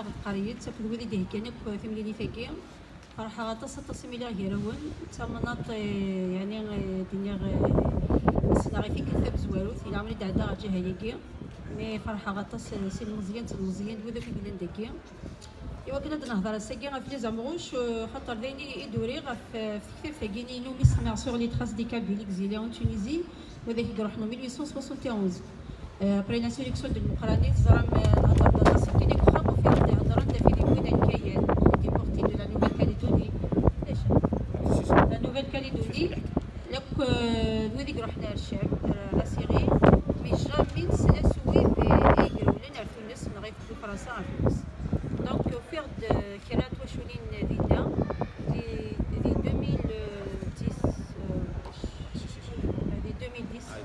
القرية تاكل ولي دهكانك ثمليني ثاكي فرحة غطاس ميلا غيرون تمناط يعني دنيا سناري في كثاب زواروت إلا عمري دعدا غا جهة ياكي مي فرحة غطاس سي المزيان دوذا في بلان داكي إوا كنا نهضر الساكي غا في لي زامغوش خاطر دايني إدوري غا في كتاب ثاكيني نو ميسمع سور لي تراس دي كابيل إكزيلي أون تونيزي وذاك يروحنا 1871 après l'insurrection de l'Ukraine, Zaram Hadar Sakine Kham في هضرنا في البلدان كيان déportés de la Nouvelle-Calédonie. La Nouvelle-Calédonie, لك وذيك رحنا للشام لا سيري مي جامي نسلا سوي يقولوا لنا في تونس نغيب في فرنسا في تونس. دونك فيغ كرات وشولين دينا دي 2010 هذه 2010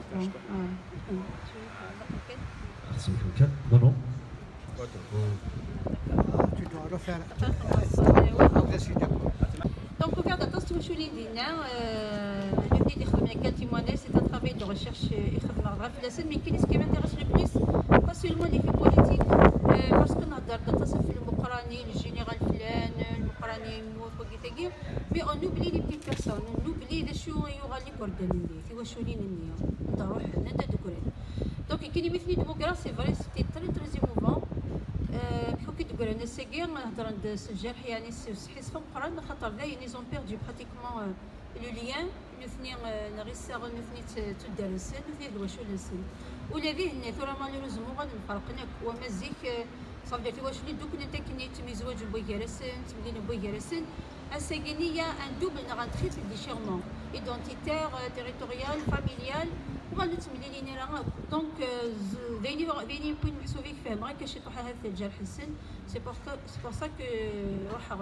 Non, non. Tu dois refaire. Donc, au faire d'attention aux choses le fait d'être un témoignage, c'est un travail de recherche et de réflexion. Mais ce qui m'intéresse le plus, pas seulement les faits politiques, parce qu'on a d'attention le Mokrani, le général Filan, le Mokrani, mais on oublie les petites personnes, on oublie les choses qui aura les coordonnées, qui vont choisir les nids, on doit retenir de courir. Donc, qui est méthode démocratie, c'est vrai, c'était très émouvant. كي تقول انا الساكير نهضر عند الجرح يعني السحيس فوق قران خاطر داي لي زون بيردو براتيكمون لو ليان نثني نغيسا نثني تدرسن نثني دواشو لنسن ولا فيه ثورة مالوروزمون غادي نفرقنا ومازيك صافي في واش اللي دوك انت كني تميزواج بويكارسن تمدين بويكارسن الساكينيه ان دوبل غنتريت ديشيرمون ايدونتيتير تيريتوريال فاميليال وغنتملي لينا راه دونك دايني بوين نحسو فيك فاهم غير كاش يطيح هذا الجرح السن سي بور سا كو روح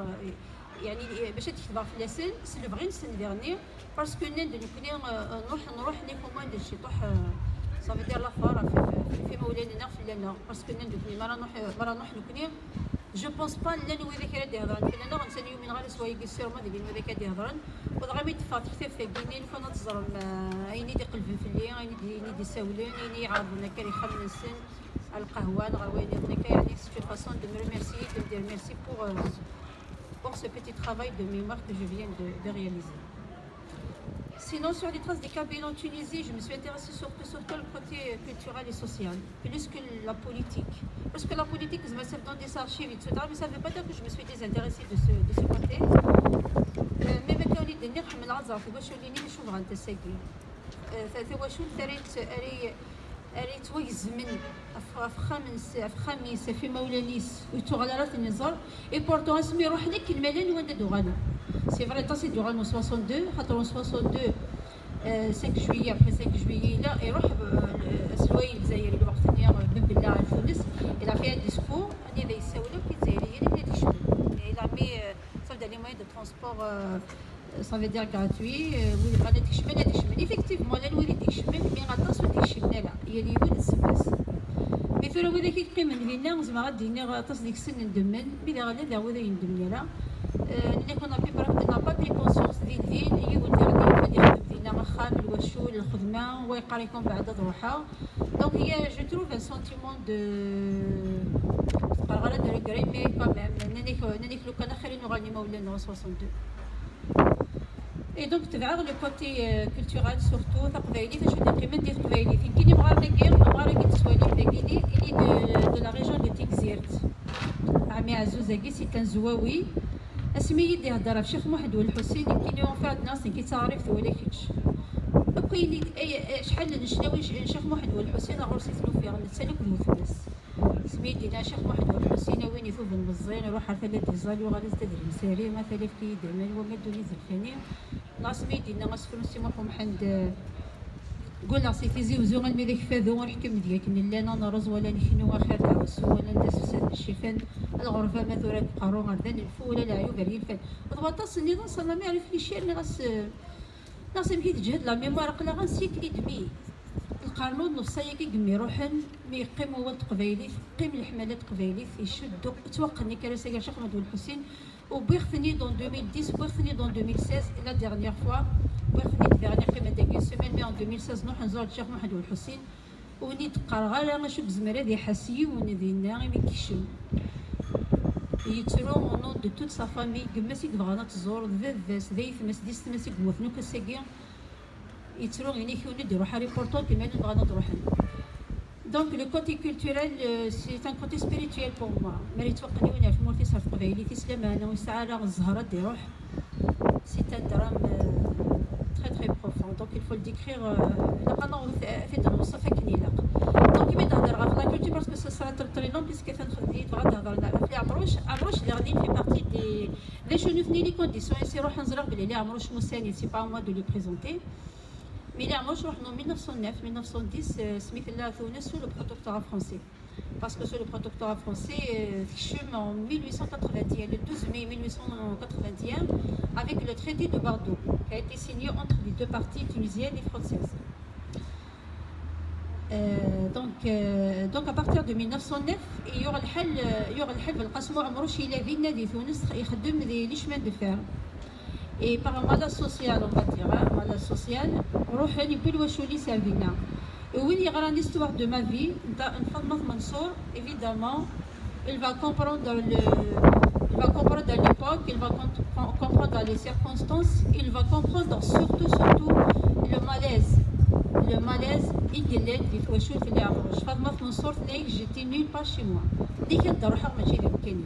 يعني باش تحضر في لاسن سي لو فغي نسن فيرني باسكو نروح لي كوموند شي طوح صافي دير لافار في مولاننا في لنا باسكو ندوكني ما راه نكني جو بونس با لا نوي ذاك راه يهضرن فينا غنسالي من غير سوايا كيسير ما ديال ذاك يهضرن وغامي تفات كتاب ثاقينين فانا تزرم عيني دي قلبي في الليل عيني دي ساولين عيني يعرضنا كاري خمن سن القهوه نغويني هناك يعني سي فاسون دو مي ريميرسي دو دير ميرسي pour ce petit travail de mémoire que je viens de réaliser. Sinon, sur les traces des Kabyles en Tunisie, je me suis intéressée surtout le côté culturel et social, plus que la politique. Parce que la politique, je me suis dans des archives, etc. Mais ça ne veut pas dire que je me suis désintéressée de ce côté. Mais quand on est dernier, je me suis dit que je suis أريد تويز من أفخاميس في مولانيس وتغلرات النظر إي بورتو اسمي روح لك الملان وين دوغانو سي فري تاسي دوغانو 62 خاطر 62 5 جويي ابخي 5 جويي لا يروح السوايع الجزائري الوقت نيا بن بلا تونس إلا فيها ديسكور أني ذا يساولو كي الجزائريين اللي تيشمل إلا مي صافي لي مويان دو ترونسبور ça veut dire gratuit غادي تكشمل effectivement لا نوري تكشمل مي غاطاس تكشمل لا هي اللي ولد السباس مي ثورة وذاك يقيم من هنا زعما غادي غاطاس ديك السن ندمن بلا غادا ذا وذا يندمن لا اللي كنا با بري كونسيونس ديال الدين هي ولد غادي يخدم فينا مخام الوشول الخدمه ويقرا لكم بعد روحها دونك هي جو تروف ان سونتيمون دو تقرا غادا ريغري مي كاميم نانيك لو كان خيرين غادي مولانا 62 Et donc, tu vas le côté culturel surtout, il est de la région de Tigzirt. C'est un zouaoui. اسمي يدي هضره في شيخ محمد والحسين كاين يوم فهاد الناس كي تعرف ولا كيتش بقيني شحال نشناوي شيخ محمد والحسين غرسيت له فيه نتسالك له الناس سمي دينا شيخ محمد والحسين وين يثوب المزين يروح على ثلاث ديزال وغادي تدري مساري ما ثلاث كي دمل وما دوني زلفاني ناس مي دينا غاسفر سي محمد قلنا سيتي زيوزو غنمي ديك فاذو ونحكم ديالك لا نرز ولا نحنو اخر عوس ولا ندس في الشيفان الغرفه ما ثورات قارو غدا الفو ولا العيوب غير الفن وطبطاس النظام صلا ما يعرف لي شي ناس يمكن تجهد لا ميموار قلا غنسيكلي دمي القانون نفسي كيقمي روحن مي يقيم هو القبايلي قيم الحملات قبايلي يشدوا توقني كراسي شيخ محمد والحسين وبيغثني دون 2010 وبيغثني دون 2016 لا ديرنيير فوا بيغثني ديرنيير قيمه ديك سيمين مي ان 2016 نروح نزور الشيخ محمد والحسين وني تقرا غير غنشوف زمره دي حسي ونذينا غير كيشم يترو au nom de toute sa famille كماسي بغانا تزور ذاذاس ذايف ماس ديس ماسي كموثنو كساكي يترو يعني كيولي يروح هاري بورتو كيما بغانا نروحن. Donc le côté culturel, c'est un côté spirituel pour moi. ملي توقني وانا في مورتي صار في قبايلي في سلامانه والسعاده الزهره يروح. C'est un drame très très profond. Donc il faut le décrire. لقنا في الوصفه كنيله. Donc كيما نهضر في لا كولتور باسكو سا سرا تري لون بيسكو تنخدي بغا نهضر في عمروش اللي غادي في بارتي دي شنوفني لي كونديسيون يسي روح نزرع بلي لي عمروش موساني سي با موا دو لو بريزونتي. Mais il est à Roche en 1909-1910, Smith l'a fait sous le protectorat français. Parce que sous le protectorat français, en 1881, le 12 mai 1881, avec le traité de Bordeaux, qui a été signé entre les deux parties tunisiennes et françaises. Donc à partir de 1909, il y aura le حل بالقسم عمروش إلى فينا دي تونس يخدم لي chemin de fer. Et par un mandat social, on va dire, un mandat social, روح نبي الوشولي سافينا. وين يقرا l'histoire de ma vie, Fadma Mansour, évidemment, il va comprendre l'époque, il va comprendre les circonstances, il va comprendre surtout le malaise يقلل في توشول في اللي عمروش. فاطمة منصور تلاقيك جيتي نول با شي موا. ديك نروح ماشي اللي مكاني.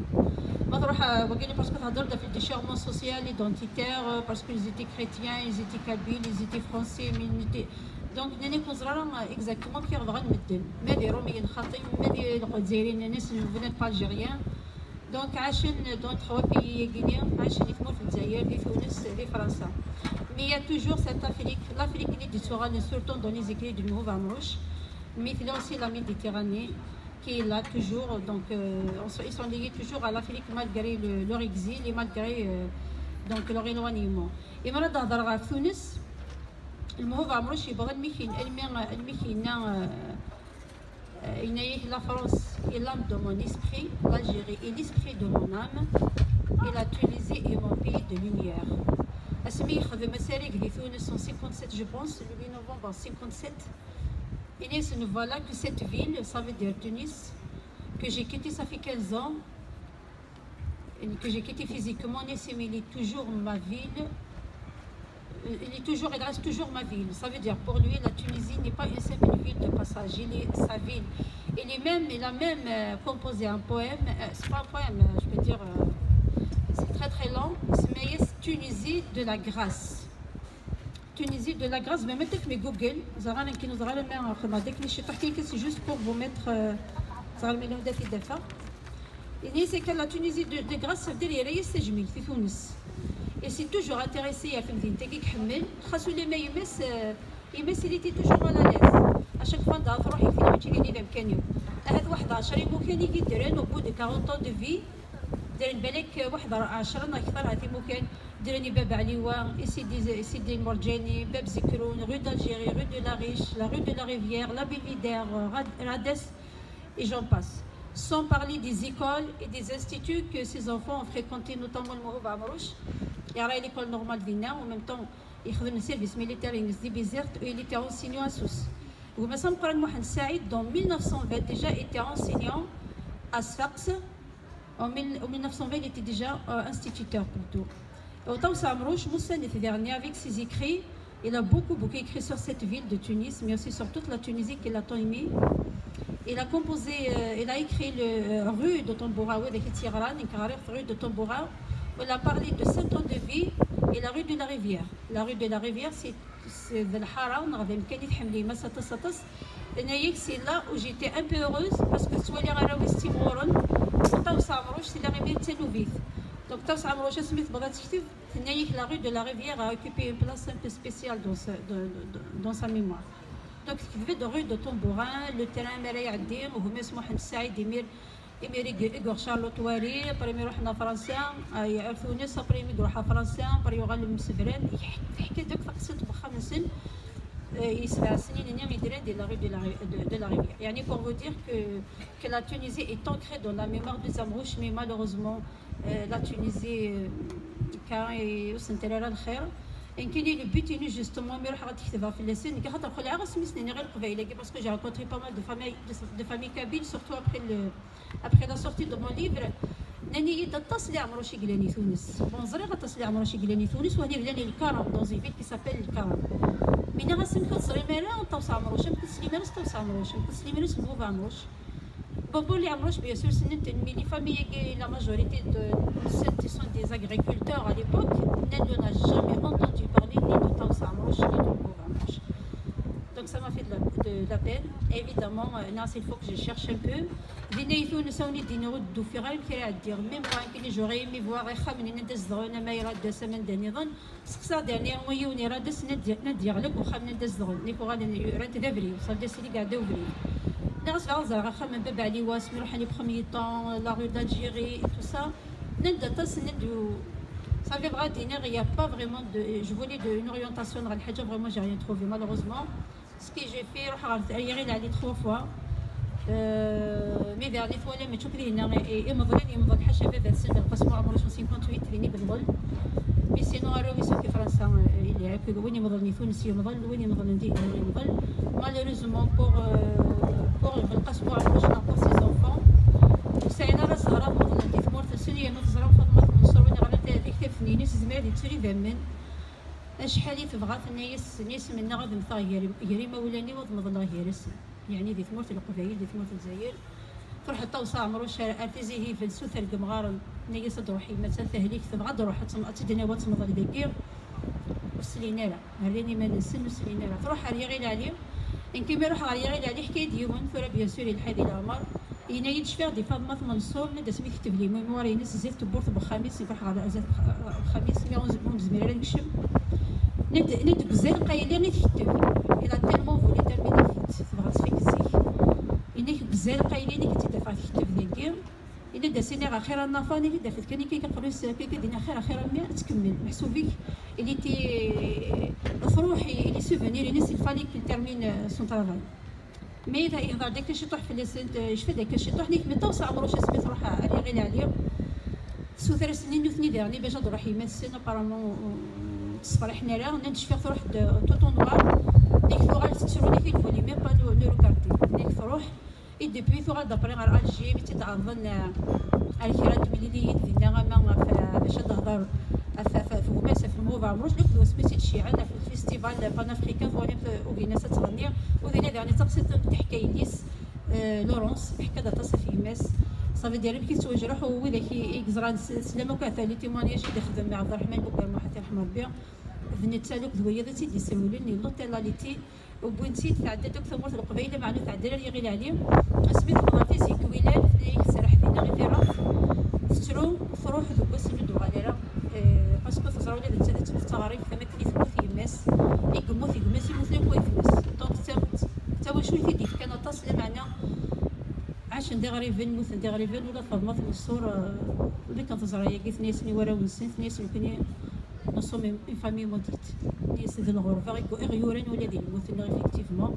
ما تروح وقيلي باسكو تهضر في الديشيرمون سوسيال ايدونتيتير باسكو ils étaient chrétiens, ils étaient kabyles, ils étaient français, دونك ناني كون صغيرة اكزاكتومون كي غادي نمدل. ما دي روميين خاطين ما دي الجزائريين الناس فونات با الجيريان. دونك عاشن دون تخوا بيي غينيان عاشن يتمور في الجزائر في تونس في فرنسا. Mais il y a toujours cette l'Afrique méditerranéenne, surtout dans les écrits du Nouveau Amrouche, mais il y a aussi la Méditerranée qui est là toujours. Donc ils sont liés toujours à l'Afrique malgré leur exil et malgré donc leur éloignement. Et maintenant dans Tunis, le Nouveau Amrouche يبغى la France est l'âme de mon esprit, l'Algérie est l'esprit de mon âme, et la Tunisie est mon pays de lumière. Asmi خذ مساريك في تونس en 57 je pense, le 8 novembre en 57. Et ce voilà que cette ville, ça veut dire Tunis, que j'ai quitté ça fait 15 ans, que j'ai quitté physiquement, mais il est toujours ma ville, il reste toujours ma ville. Ça veut dire pour lui, la Tunisie n'est pas une simple ville de passage, il est sa ville. Il a même composé un poème, c'est pas un poème, je peux dire, c'est très très long, c'est Tunisie de la grâce. Tunisie de la grâce, mais mettez mes Google, c'est juste pour vous mettre c'est que la Tunisie de grâce, ça veut dire et c'est toujours intéressé à faire des تحمل خاصو لما يمس il était toujours mal à l'aise. À chaque fois ضاف روحي في الماتشي اللي بامكانيو. هذا واحد 10 ممكن يديرن au bout de 40 ans de vie. دايرين بالك واحد 10 اكثر هذه ممكن دايرين باب عليوان سيدي المرجاني باب زكرون rue d'Algérie, rue de la Riche, la rue de la Rivière, la Belvédère, Radès et j'en passe. Sans parler des écoles et des instituts que ces enfants ont fréquenté, notamment le Mouhouba Amrouche. Il y a l'école normale d'Ina, en même temps il fait le service militaire et il était enseignant à Sousse. ومسام قرن محمد سعيد dans 1920 déjà était enseignant à Sfax. En 1920 il était déjà instituteur plutôt. Taoussa Amrouche Moussanef dernier avec ses écrits, il a beaucoup écrit sur cette ville de Tunis, mais aussi sur toute la Tunisie qu'il a tant aimé. Il a composé, il a écrit le rue de Tamboura, rue de Tamboura. Il a parlé de 7 ans de vie et la rue de la Rivière. La rue de la Rivière, c'est le Haram, c'est là où j'étais un peu heureuse parce que soit les Arabes Timoron, Taoussa Amrouche, c'est la rivière de Tenouvith. Donc Taoussa Amrouche, la rue de la Rivière a occupé une place un peu spéciale dans sa mémoire. Donc il y avait de rue de Tambourin, le terrain Maraï Addim, où Houmès Mohamed Saïd, Emir Igor Charlotte Ouari, après il y a Français, il y a Tunis, après il y a Français, après il y a Msevren, يحكي دوك فقط بخمس سنين يسبع سنين يديروا de la rue de la Rivière. يعني pour vous dire que la Tunisie est ancrée dans la mémoire des Amrouches, mais malheureusement la Tunisie كان يوصل الخير. إن كان لي بوتيني جوستومون مي روح غتكتبها في اللسان كي خاطر خليها غير سميتني غير قبيله باسكو جي رونكونتري با مال دو فامي كابيل سورتو après la sortie de mon livre. ناني إذا اتصل عمرو شي قلاني تونس بون زري غتصل عمرو شي قلاني تونس وهني قلاني الكرم دون زي فيل كي سابيل الكرم مينا غاسمكو زري مالا طوس عمروش مكن سليمانوس طوس عمروش مكن سليمانوس الموف عمروش بابو لي عمروش بيان سور سنت مي لي فامي لا ماجوريتي دو سنت سون دي agriculteurs à l'époque n'en a jamais entendu parler ni de طوس عمروش ni de الموف عمروش. Donc ça m'a fait de la peine. Évidemment, non, il faut que je cherche un peu. Dinaïtou, nous sommes des dinouds firal qui a à dire. Même quand j'aurais aimé voir un kham ni ndes zone, mais il y a 2 semaines dernières. Ça dernier mois on ira des nadir le kham ndes zone. Ni pour aller rent d'avril. Ça veut dire qu'il garde ouvrir. Nas غازا kham un peu bali was mi rohani premier temps la rue d'Algérie et tout ça. Nenda tas nedu. Ça fait vrai dîner, il n'y a pas vraiment de. Je voulais une orientation dans le hijab, vraiment j'ai rien trouvé malheureusement. Ce que j'ai fait, je suis allé 3 fois. Mais dernière fois, je me suis dit que je me suis dit que je me suis dit que mais sinon, je suis français. Il y a que je me suis dit malheureusement pour le passeport pour ses enfants. C'est un arrêt صغار مضلن دي ثمور تسنية متزرع فضمات من صور ونغلط تكتب فنيني سزمار دي تسري ذمن شحال تبغى نيس من غاد مثا يري مولاني وضمض الله يرس يعني دي ثمور القبايل دي ثمور الجزائر تروح طوسا عمرو شارع ارتزيه في السوثر قمغار نيس تروحي مثلا تهليك تبغى تروح تدنا وتمض البكير والسليناله هريني ما نسن السليناله تروح غير عليه إن كي روح غير عليه حكايه ديون فورا بيان سور الحادي العمر ينايد شفير دي فاطمه منصور ندا سمي كتب لي ميموار ينس زيت تبورت بخميس يفرح على ازات خميس 111 زميره نكشم ند بزاف قايلين تكتب الى تيلمون فولي ترميني فيت تبغى تفيك زيك انك بزاف قايلين كنتي دافع تكتب ذاك إلا دا سينيغ خير النافاني اللي دافت كاني كي كنقريس كي كدينا خير مية تكمل محسوبك اللي تي تروحي اللي سوفونير الناس الفاليك تيرمين سون طرافاي مي إذا يهضر داك الشطوح في لسنت شفت داك الشطوح نيك من توصى عمرو شا سميت روح غير عليه سو 3 سنين وثني دارني باش نروح يمثل ابارامون تصفر حنا راه ندش تروح توتو نوار ديك ثوغال تشروني في الفولي مي با لو كارتي ديك تروح اي ديبي ثوغال دابري غير الجي بتي تعرضن الكرات مليليين فينا ما باش تهضر في ماسه في الموفا عمروش لو سبيسيت الشيعة في الفيستيفال بان افريكان فولي وغيناسا تغني وذينا دارني تقصيت تحكي ليس لورونس حكا داتا في ماس صافي ديالي كي تواجه روحو هو ذاك يكزران سلامو كاثا لي تيمونياج يخدم مع عبد الرحمن بوكر محمد يرحم ربي ذني تسالوك ذويا ذاتي دي سولوني لوتيلاليتي وبنتي تعدى دوك ثمورت القبيله معنا تعدى لي غير عليه سميت مغاتي زي كويلان في سرح فينا غير في راف تشرو تروح ذوك سميتو غاليرا باسكو تزراو لي التغاريف كما كلي ثموت يماس يقموت يماس لك ويفمس دونك تا واش في ديك كان تصل معنا عاش ندير غريفين موت ندير غريفين ولا فاطمه في الصور اللي كانت تزرع هي كيف نيسني ورا ونسن نيس يمكن نصوم اون فامي موديت نيس ديال الغرفه غيورين ولا ديال الموثن ايفيكتيفمون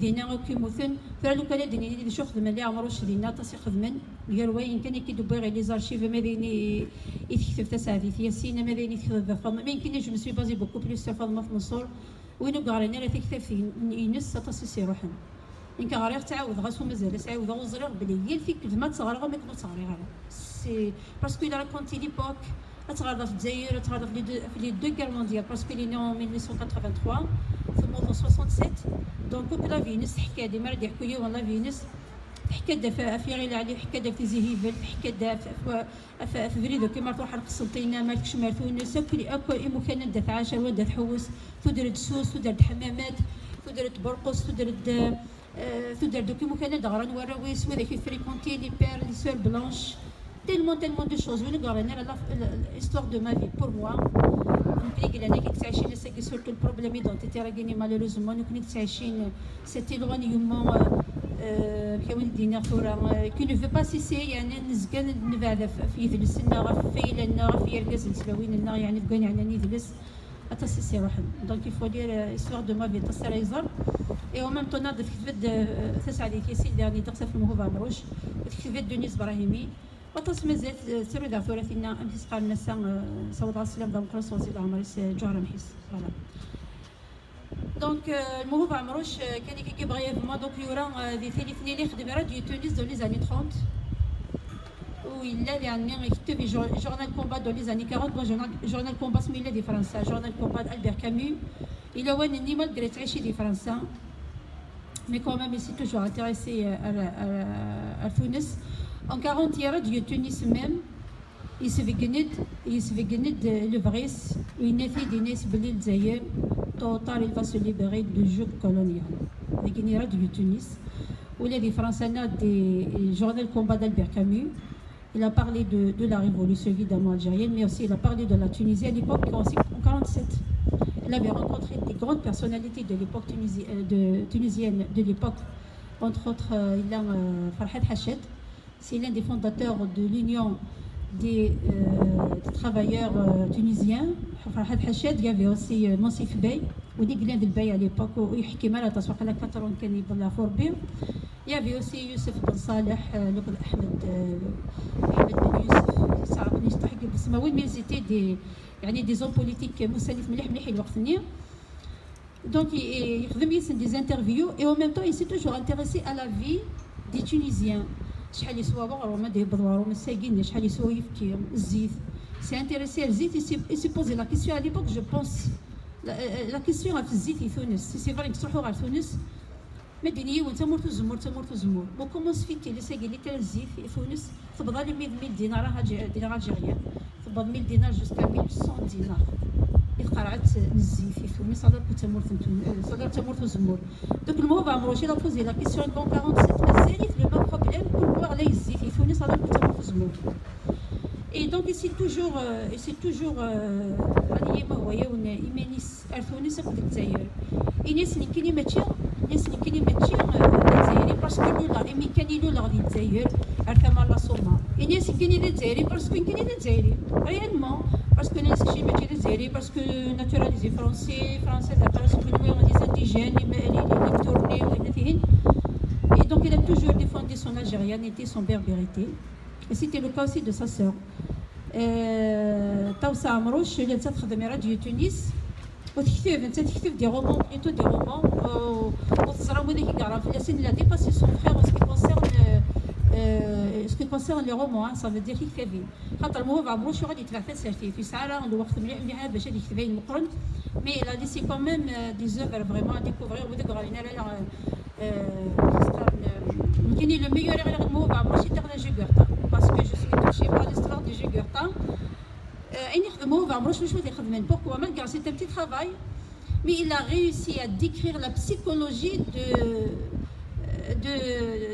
دينا كي موثن فلو كان ديني اللي شو خدم اللي عمرو شدينا تاسي خدمن غير وين كان كيدبر غير لي زارشيف ما بيني يكتب تساعدي ياسين ما بيني يكتب فاطمه ما يمكنش جو مسوي بازي بوكو بليس فاطمه في مصر وينو قارينا راه تكتب في ينس تاسي سي روحن إنك غير تعاود غاسو مازال تعاود غوزريغ بلي هي الفيك ما تصغر ما كنت صغير غير سي باسكو إلا راكونتي ليبوك تغرد في الجزائر تغرد في لي دو كير مونديال باسكو لي نو 1883 في موطو 67 دونك كلا فينس حكا ديما راه يحكوا لي والله فينس حكا دا في غير عليه حكا دا في زيهيفل حكا دا في فريدو كيما تروح القسنطينه مالكش مرثون ساكلي اكل مكان دا عاشر ودا تحوس تدرد سوس تدرد حمامات تدرد برقص تدرد تدر دوكي مكان دغران وراويس وذاك فريكونتي لي بير لي سور بلانش تيلمون دو شوز وين قرينا l'histoire de ma vie pour moi نمكن انا كنت عايشين ساكي سورتو البروبليم ايدونتيتي راه كاينين مالوريزمون كنت عايشين سيت ايلوانيومون كيما دينا ثورة كي نو في با سيسي يعني نزكان نبعد في يدلسنا غا فيلنا غا في يركز نسلاويننا يعني بقينا على نيدلس حتى سيسي روحنا دونك يفو دير histoire de ma vie تاع سرايزر اي او ميم طون ناض كتبت تسعة ديال كيسيل ديالي تقصى في الموفا عمروش كتبت دونيس ابراهيمي وتص مازالت سيرو دار ثورة فينا امس قال نسا صوت على السلام دام قرص وزيد عمريس جوهر محيس فوالا دونك الموفا عمروش كان كيبغي يفما دونك يورا دي ثلاثنين اللي خدم راديو تونس دون لي زاني 30 وإلا يعني يكتب جورنال كومبا دو لي زاني 40 جورنال كومبا سميله دي فرنسا جورنال كومبا d'Albert Camus. Il a وانني malgré تعيشي دي فرنسا mais quand même il s'est toujours intéressé à Tunis. En 40 يرد ديال تونس même يسفقند لفغيس وينافي دي ناس بلي الجزائر توتال il va se libérer du joug colonial. لكن يرد ديال تونس ولا دي فرنسا دي جورنال كومبا d'Albert Camus. Il a parlé de la révolution évidemment algérienne, mais aussi il a parlé de la Tunisie à l'époque, en 1947. Il avait rencontré des grandes personnalités de l'époque tunisienne de l'époque, entre autres il a Farhad Hached, c'est l'un des fondateurs de l'Union des travailleurs tunisiens. Farhad Hached, il y avait aussi Monsif Bey, ou des Glen del Bey à l'époque, où il y avait la 80 كان فوربي. Il y avait aussi Youssef Ben Saleh, Ahmed Ben Youssef, صعب نستحق باسمه، mais c'était des hommes politiques مسالف مليح الوقتني. Donc il faisait des interviews et en même temps il s'est toujours intéressé à la vie des Tunisiens. شحال يسوا بغرهم هما يبضوا هما ساقين شحال يسوا يفكي الزيت. s'est intéressé à الزيت et s'est posé la question à l'époque, je pense la question في الزيت في تونس. C'est vrai نروحوا على تونس مدنيه وانت مورتو زمور بون كومونس فيتي اللي ساقي لي تاع الزيت في تونس تبضى لي 100 دينار الجيريان، تبضى 1000 دينار جوسكا 1100 دينار قرعت الزيت في تونس صدر تمورتو زمور. دوك المهم عمرو شي لا بوزي لا كيسيون بون 47 مازالت لو ميم بروبليم بوركوا على الزيت في تونس صدر تمورتو زمور. Et donc il s'est toujours علي ما هو يون إيمانيس تونس وقت الجزائر. الناس اللي كاينين ماشي الجزائري باسكو لولا إمي كان لولا غادي الجزائر عرفها لا صوما. الناس كاينين الجزائري باسكو كاينين الجزائري ريالمون باسكو الناس شي ماشي الجزائري باسكو ناتوراليزي فرونسي باسكو كانوا دي انتيجين اللي تورني ولا فيهن. Et donc il a toujours défendu son algérianité, son berbérité. Et c'était le cas aussi de sa sœur. Taoussa Amrouche, elle a travaillé à Radio Tunis. وتكتب دي رومون بليتو دي رومون وتصرا هذيك كاع في السن اللي ديباسي سون فخير سكي كونسيرن لي رومون صافي دير كيكتبين خاطر المهم عمرو شو غادي يتبع سيرتي في ساعه عنده وقت مليح باش هذيك يكتبين المقرن مي لا ليسي كوميم دي زوفر فريمون ديكوفرير وديك غادي نرى يمكن لو ميور غير المهم عمرو شي تاع جوغرتا باسكو جو سوي توشي بار ليستوار دي جوغرتا. Pourquoi malgré c'est un petit travail, mais il a réussi à décrire la psychologie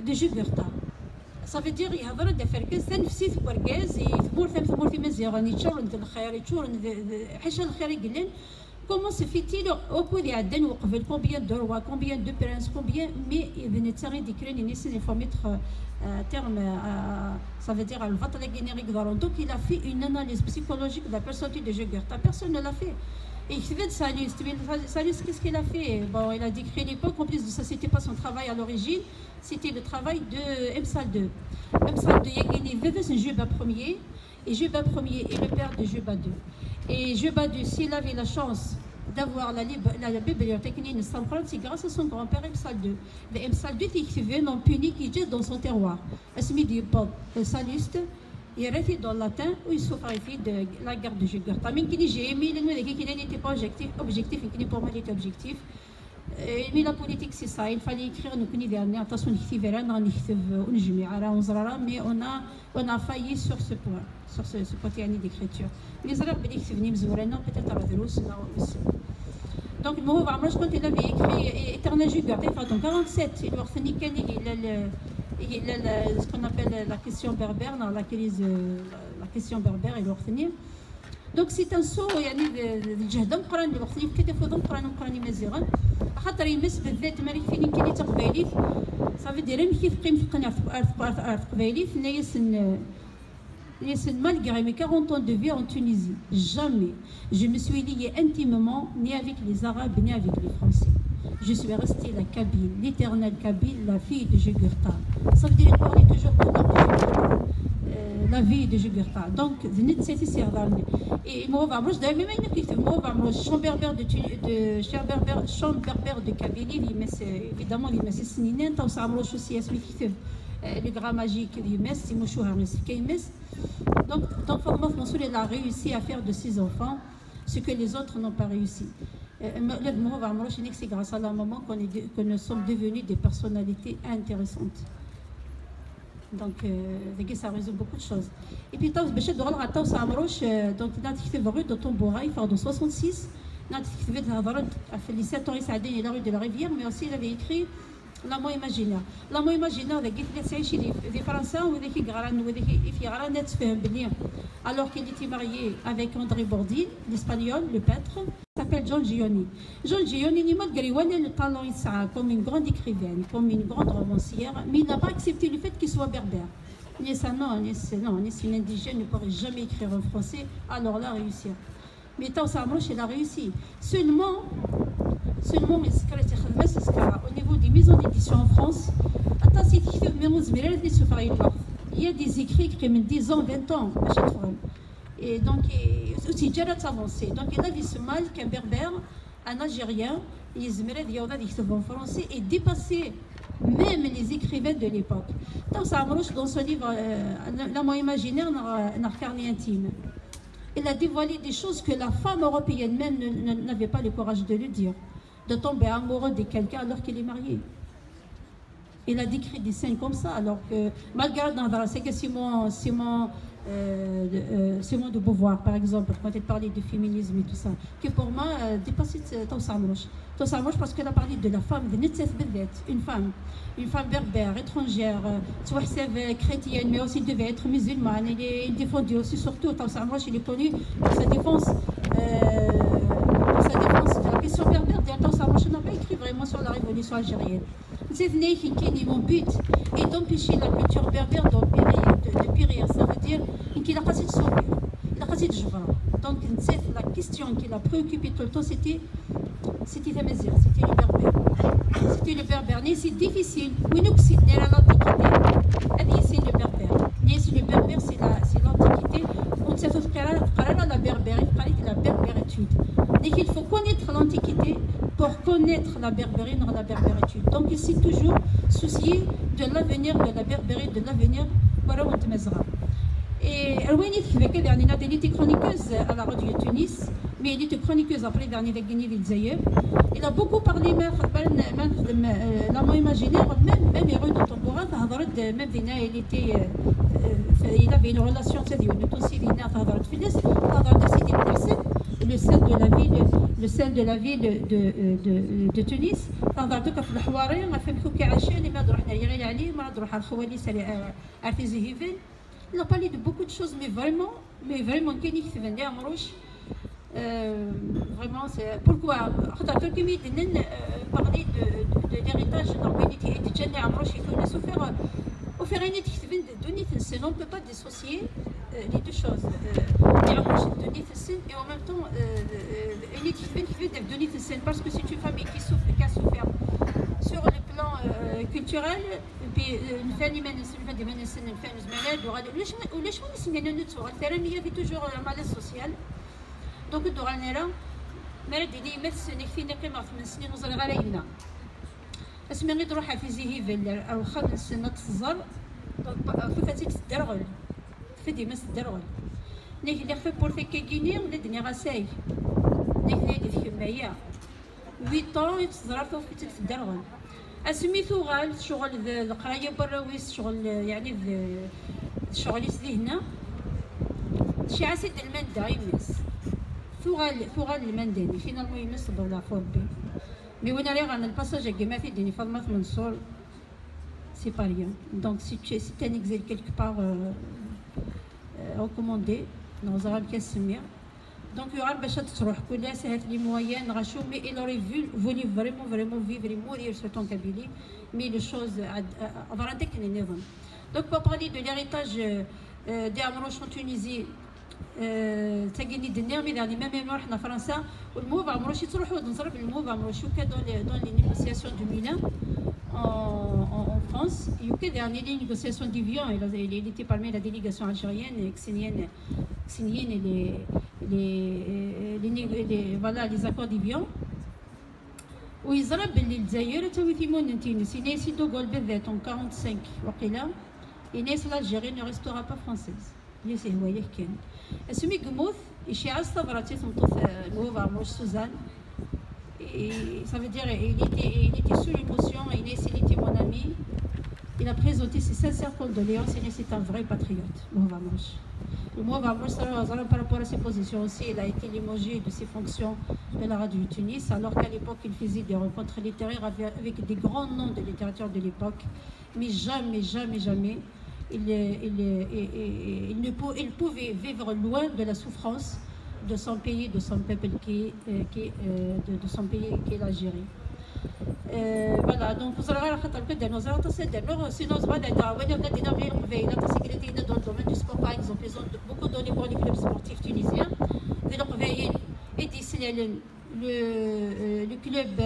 de Jugurtha. Ça veut dire il y a vraiment des faits que c'est نفسي في بركاز يثمر في مزيغان يتشرن الخير يتشرن حاجه الخير يقلن. Comment se fait-il au bout des Aden ou combien de rois, combien de princes, combien, mais il venait de s'arrêter d'écrire il faut mettre terme ça veut dire à le générique d'Aron. Donc il a fait une analyse psychologique de la personnalité de Jugurtha. Personne ne l'a fait. Et il fait de Sallust. Sallust, qu'est-ce qu'il a fait? Bon, il a décrit l'époque, en plus de ça, c'était pas son travail à l'origine, c'était le travail de Msal II. Msal II, il y avait Juba Ier, et Juba Ier est le père de Juba II. Et Juba II, s'il avait la chance d'avoir la bibliothèque c'est grâce à son grand-père Msal II. Le Msal II, il écrivait non puni qui était dans son terroir. Asmi du Bob Sallust, il est dans le latin où il souffrait de la guerre de Jugurtha. Mais j'ai aimé le nom qui n'était pas objectif, et qui pour moi était objectif. Mais la politique c'est ça, il fallait écrire nous connaît dernier attention mais on a failli sur ce point, sur ce côté d'écriture. Les arabes peut-être à la donc moi quand il avait écrit Éternel Jugurtha en 47 il a ce qu'on appelle la question berbère dans laquelle la question berbère et l'orthnie. Donc c'est un saut يعني الجهد مقرن الوقت اللي كتفو مقرن مزيغا خاطر يمس بالذات مالك فين كاين تقبايليت صافي دايره كيف قيمه تقبايليت malgré mes 40 ans de vie en Tunisie, jamais je me suis liée intimement ni avec les Arabes ni avec les Français. Je suis restée la Kabyle, l'éternelle Kabyle, la fille de Jugurtha. Ça veut dire qu'on est toujours dedans la vie de Jugurtha. Donc, venez de cette série. Et moi, je dois même une chambre berbère de Kabylie, évidemment, il m'a sénine, tant ça a aussi le gras magique d'Ymes, donc Mansour il a réussi à faire de ses enfants ce que les autres n'ont pas réussi. C'est grâce à la maman que nous sommes devenus des personnalités intéressantes. Donc ça résume beaucoup de choses. Et puis donc il a écrit rue de Tombouraï en 66. Il a fait les 7 ans et la rue de la Rivière, mais aussi il avait écrit L'amour imaginaire. L'amour imaginaire, c'est des Français ou des Français, alors qu'il était marié avec André Bourdin, l'espagnol, le peintre, s'appelle John Gioni. John Gioni, il a le talent comme une grande écrivaine, comme une grande romancière, mais il n'a pas accepté le fait qu'il soit berbère. Ni ça, non, ni un indigène ne pourrait jamais écrire en français, alors là, réussir. Mais Taous Amrouche, il a réussi. Seulement, au niveau des maisons d'édition en France, il y a des écrits qui ont 10 ans, 20 ans, et donc aussi déjà avancé. Donc il a vu ce mal qu'un berbère, un algérien, en français et dépasser même les écrivains de l'époque. Taous Amrouche, dans son livre L'amour imaginaire, n'a carnet intime. Il a dévoilé des choses que la femme européenne même n'avait pas le courage de le dire, de tomber amoureux de quelqu'un alors qu'il est marié. Il a décrit des scènes comme ça, alors que malgré c'est que Simone de Beauvoir, par exemple, quand elle parlait de féminisme et tout ça, qui pour moi dépassait Taous Amrouche. Taous Amrouche parce qu'elle a parlé de la femme, une femme berbère, étrangère, chrétienne, mais aussi devait être musulmane. Il défendait aussi, surtout, Taous Amrouche, il est connu pour sa défense de la question berbère. Taous Amrouche n'a pas écrit vraiment sur la révolution algérienne. C'est mon but est d'empêcher la culture berbère de périr. Ça veut dire qu'il a passé de sauver, il a passé de jouer. Donc la question qui l'a préoccupé tout le temps, c'était la misère, c'était le berbère. C'était le berbère. C'est difficile. Oui, nous, c'est l'Antiquité. C'est le berbère. Le berbère, c'est l'Antiquité. On sait la berbère, la berbéritude. Il faut connaître l'Antiquité pour connaître la berbérie dans la berbéritude. Donc il s'est toujours soucié de l'avenir de la berbérie, de l'avenir de Mezra. Et elle était chroniqueuse à la radio de Tunis, mais elle était chroniqueuse après dernier de Guinée d'Ilzaïe. Il a beaucoup parlé de l'amour imaginaire, même héros de Tombourin, même il avait une relation avec le sel de la ville de Tunis. Il a parlé de beaucoup de choses, mais vraiment, vraiment, c'est pourquoi parler de l'héritage d'organité et de gender Amrouche, il faut souffrir. On ne peut pas dissocier les deux choses. Et en même temps, parce que c'est une famille qui a souffert sur le plan culturel, puis une famille il y avait toujours un malaise social. Donc مرد اللي يمثل فينا كما 8 سنين وصل غلايبنا اسمعني تروح في زيهيفل او 5 سنين تصزر كيف تدرغل في ديما تدرغل نيك اللي خفي بور فيك كيني ولا دنيا غاساي نيك اللي في كمايا 8 طون تصزر في تدرغل اسميتو غال شغل القرايه براويس شغل يعني الشغل يسدي هنا شي عسيد المنده يمس ثوغال المنداني فينا المهم نصبر لا ربي مي وانا راه انا الباساج كيما في ديني فاطمه منصور سي با ريان دونك سي un exil quelque part recommandé dans un كنسميه دونك يعرف باش تروح كلها سهلت لي مويان غاشو مي il aurait voulu vraiment vivre et mourir sur ton Kabylie mais les choses avoir un déclin donc pour parler de l'héritage des Amrouche en Tunisie تاقيني الدنيا مي داني ميم رحنا فرنسا والموف عمروشي تروحوا نصرف الموف عمروشي وكا دون لي نيغوسياسيون دو ميلان en France et وكا داني لي نيغوسياسيون ديفيون il était parmi la délégation algérienne xénienne et les accords d'Évian ويزرب باللي الجزائر تاوي ثيمون نتينس يناس يدوغول بالذات 45 وقيلا يناس l'Algérie ne restera pas française ياسي هو ياك كان اسمي قموث يشيع الصبرة تمطوف نوفا موش سوزان ça veut dire il était sous l'émotion Inès il était mon ami il a présenté ses sincères condoléances Inès est un vrai patriote Nova Mosh le mot Vamos par rapport à ses positions aussi il a été limogé de ses fonctions de la radio de Tunis alors qu'à l'époque il faisait des rencontres littéraires avec des grands noms de littérature de l'époque mais jamais il pouvait vivre loin de la souffrance de son pays, de son peuple de son pays qui est l'Algérie. Voilà, donc vous allez voir que nous allons sinon dans le domaine du sport par exemple, ils ont beaucoup donné pour les clubs sportifs tunisiens. Le club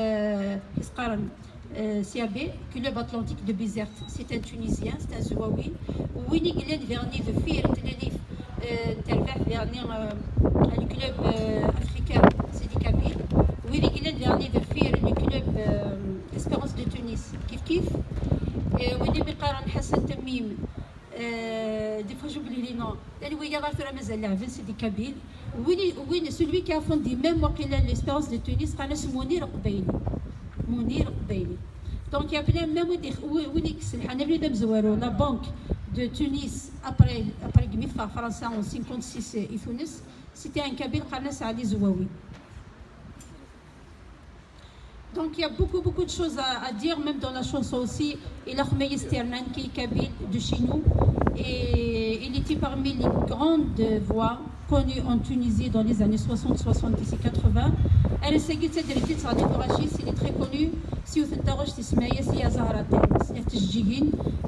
CAB, club atlantique de Bizerte, c'est un Tunisien, c'est un Zouaoui. Winnie Glen Vernier de Fir Tenerife, le club africain, c'est du Kabyle. Winnie Glen Vernier de Fir, le club Espérance de Tunis, Kif. Winnie Bikaran Hassan Tamim, des fois j'oublie les noms. C'est du Kabyle. Winnie, celui qui a fondé même l'Espérance de Tunis, c'est Mounir Qbaili. Donc il y a plein même la banque de Tunis après Gmifa français en 56 c'était un Kabyle Khanas Ali Zouaoui. Donc il y a beaucoup de choses à dire même dans la chanson aussi. Il a Khmei Sternan qui est Kabyle de chez nous et il était parmi les grandes voix connues en Tunisie dans les années 60, 70 et 80. Elle est il est très connu. Si vous êtes interrogé, c'est Zahra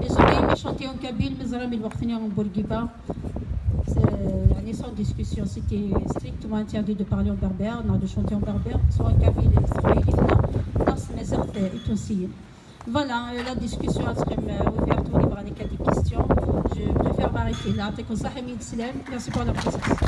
les oreilles chantaient en Kabyle, mais en Bourguiba. Sans discussion, c'était strictement interdit de parler en berbère, non, de chanter en berbère, soit en Kabyle et aussi. Voilà, la discussion est ouverte au niveau des questions. Je préfère m'arrêter là. Merci pour la présence.